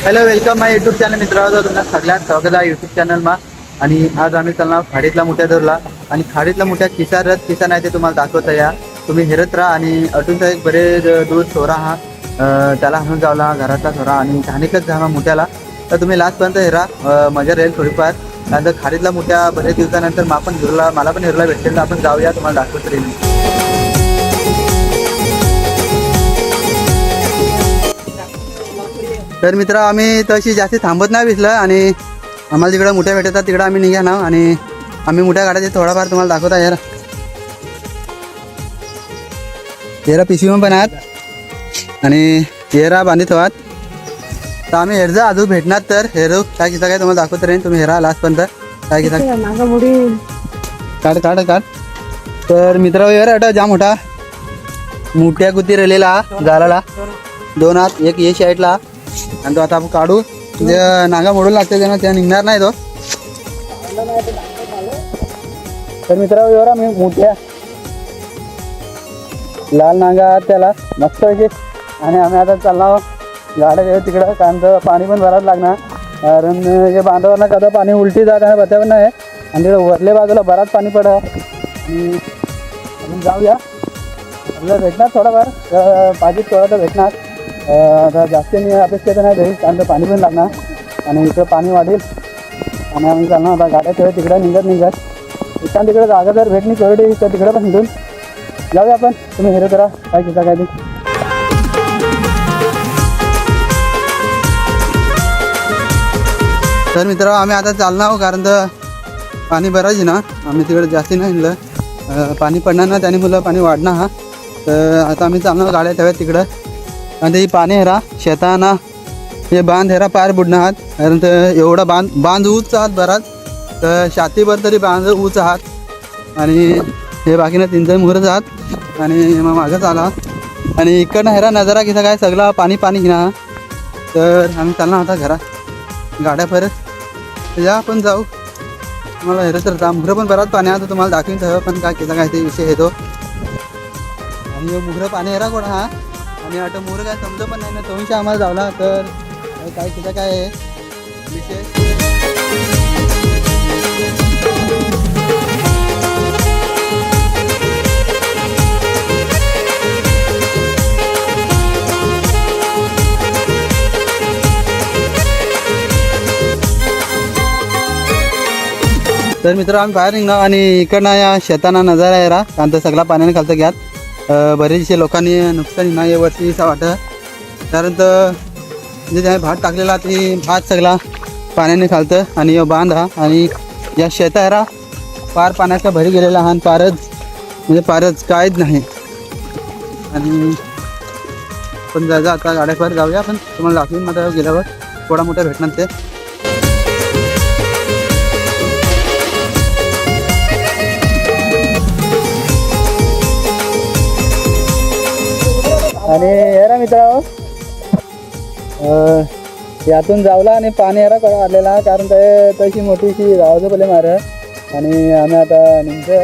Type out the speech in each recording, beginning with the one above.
Hello welcome माय YouTube channel मित्रांनो, तुमचं सगळ्यात स्वागत आहे युट्यूब चॅनलमा. आणि आज आम्ही चालणार खाडीतला मोठ्या धरला आणि खाडीतला मोठ्या किसा नाही ते तुम्हाला दाखवता या. तुम्ही हेरत राहा आणि अटूनचा एक बरेच दूर छोरा हा त्याला हाणून जावला घरातला छोरा आणि खाणीकच झाला मोठ्याला. तर तुम्ही लास्टपर्यंत हेरा, मजा राहील थोडीफार. कारण खाडीतला मोठ्या बरेच दिवसानंतर मला पण हिरला भेटेल, तर आपण जाऊया, तुम्हाला दाखवत राहील. तर मित्र आम्ही तशी जास्ती थांबत नाही विसलं आणि आम्हाला जिकडं मोठ्या भेटतात तिकडं आम्ही निघा ना. आणि आम्ही मोठ्या गाड्याचे थोडाफार तुम्हाला दाखवता यार. हेरा पिशवी पण आहेत आणि हेरा बांधित आहात. तर आम्ही हेरजा अजून भेटणार, तर हेरो काय किसा काय तुम्हाला दाखवत राहील. तुम्ही हेरा लास्टपर्यंत काय किसा काढ. तर मित्र यार अटा जाम मोठा मोठ्या कुती राहिलेला झाडाला, 2 हात एक ये साईडला. आणि तो आता आपण काढू, जे नागा मोडून लागते त्यांना त्या निघणार नाही तो. तर मित्रांनो एवढा मी मोठ्या लाल नागा त्याला मस्त पैकी. आणि आम्ही आता चाललो गाड्या तिकडं, कारण तर पाणी पण भरायला लागणार. कारण हे बांधावर कदा पाणी उलटी जात आहे बत्यावर नाही. आणि तिकडे वरल्या बाजूला बराच पाणी पडत आणि आपण जाऊया. आपल्याला भेटणार थोडाफार पाहिजे थोडा तर भेटणार. आता जास्त मी अपेक्षा नाही देईल, कारण पाणी पण लागणार आणि इकडं पाणी वाढेल. आणि आम्ही चालणार आता गाड्या तेव्हा तिकडं निघत इथं तिकडे जागा जर भेटणी कळली तर तिकडं पण हिंडून जाऊया आपण. तुम्ही हेरो करा काय किसा काय ते. तर मित्र आम्ही आता चालणार, कारण तर पाणी भरायची ना, आम्ही तिकडे जास्ती नाही हिंडलं. पाणी पडणार ना त्याने मुलं पाणी वाढणार हा. तर आता आम्ही चालणार गाड्या ठेवत तिकडं. आणि ते पाणी हेरा शेताना हे बांध हेरा पार बुडणं आहात. कारण तर एवढा बांध ऊच आहात बराच, तर छातीभर तरी बांध ऊच आहात. आणि हे बाकीनं 3 मुहूर्त आहात आणि मग मागंच आला. आणि इकडनं हेरा नजारा किसा काय सगळा पाणी घेणार. तर आम्ही चालणार आता घरात गाड्या परत या आपण जाऊ. तुम्हाला हेरं तर जा मुहरं पण बराच पाणी आहे, तर तुम्हाला दाखवून ठेवा पण काय किसा काय ते विषय येतो. आणि मुहरं पाणी हेरा कोणा हा. आणि आता मोर काय समजत पण नाही ना, तोंशी आम्हाला जावला. तर काय तिथं काय आहे विषय. तर मित्र आम्ही बाहेर निघणार आणि इकडनं या शेताना नजारा आहे रा, कारण तर सगळा पाण्याने खालतं घ्यात. बरेचसे लोकांनी नुकसान नाही वर्षी असं वाटतं. कारण तर म्हणजे त्याने भात टाकलेला ती भात सगळा पाण्याने खालतं. आणि बांध हा आणि या शेतारा पार पाण्याचा भरी गेलेला हा. पारच काहीच नाही. आणि पण जायचं आता गाड्यावर जाऊया आपण, तुम्हाला दाखवून माझ्या गेल्यावर थोडा मोठा भेटणार ते. आणि हेरा मित्रांनो यातून जावला आणि पाणी हेरा कळा आलेला, कारण ते तशी मोठीशी गावाचं पहिले मार. आणि आम्ही आता निघतो.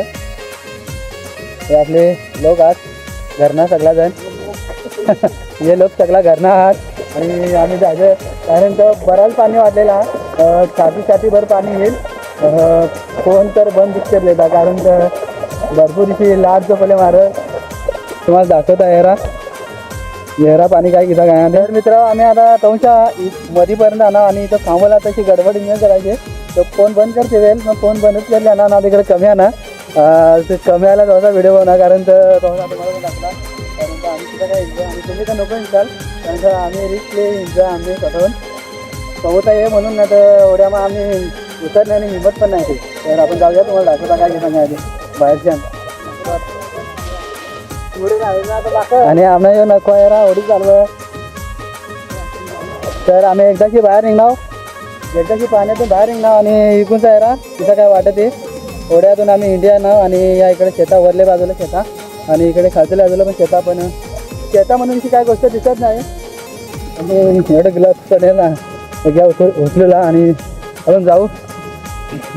हे आपले लोक आहात घरना सगळा जण हे लोक सगळा घरना आहात. आणि आम्ही जायचं, कारण तर बराच पाणी वाढलेला, छातीभर पाणी येईल. फोन तर बंद पिक्चर लेता, कारण तर भरपूर इथे लाट जो पहिले मार तुम्हाला दाखवता येरा पाणी काय किसा काय. तर मित्र आम्ही आता तवशा मधीपर्यंत आणा आणि इथं थांबवला तशी गडबड इंजन करायचे. तर फोन बंद करते वेळ, मग फोन बंदच करले आणा ना तिकडे कमी आणा. ते कमी आला थोडासा व्हिडिओ बनवा, कारण तर थोडासा तुम्हाला पण टाकला. कारण तर आम्ही तिथं काय हिंडलो आणि तुम्ही तर नको हिंडाल, कारण तर आम्ही रिस्कले हिंडा आम्ही स्वतःहून कमवता ये म्हणून. नाही तर एवढ्या मग आम्ही उतरणे आणि हिंमत पण नाही. तर आपण जाऊया, तुम्हाला दाखवता काय किसा काय बाहेरच्या. आणि आम्ही नको यारा ओढी चालू आहे. तर आम्ही एकदाची बाहेर निघणार, एकदाची पाण्यातून बाहेर निघणार आणि इकूनचा यारा तिथं काय वाटत आहे. ओढ्यातून आम्ही इंडिया नाव आणि या इकडे शेता वरल्या बाजूला शेता आणि इकडे खालच्या बाजूला पण शेता. पण शेता म्हणून काय गोष्ट दिसत नाही. आणि एवढं ग्लव्स पडेल ना घ्या उचलूला आणि आपण जाऊ.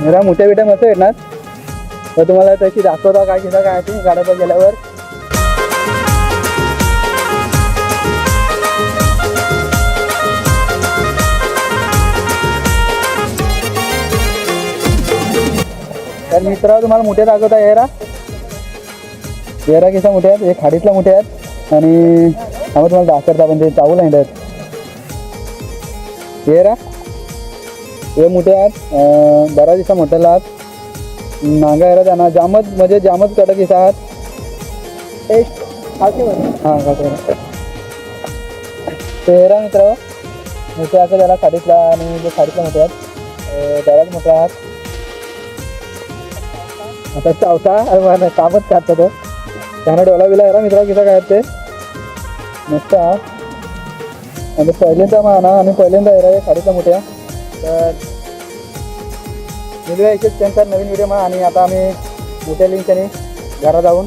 जरा मोठ्या बिट्या मस्त येणार, तर तुम्हाला तशी दाखवता काय किसा काय ते गाड्यावर गेल्यावर. तर मित्र तुम्हाला मोठे दाखवता येरा किसा मोठे आहेत, हे खाडीतल्या मोठे आहेत आणि आम्ही तुम्हाला दाखवता पण ते चावल आहेत येरा हे मोठे आहेत, बरा दिसा मोठ्याला आहात नांगा येरा त्यांना जामच म्हणजे जामच कडक दिसा आहात हां ते येरा मित्र मोठे असं त्याला खाडीतला आणि जे खाडीतला मोठे आहेत बऱ्याच मोठे आहात. आता चावता कामच काढतो तो त्यानं डोला बिला येरा मित्र किसा काय ते मस्त आहात आणि पहिल्यांदा माना आणि पहिल्यांदा येरा खाडीतला मोठ्या तर मिळूया एकच त्यांचा नवीन व्हिडिओ आणि आता आम्ही मोठ्या लिंकने घरात जाऊन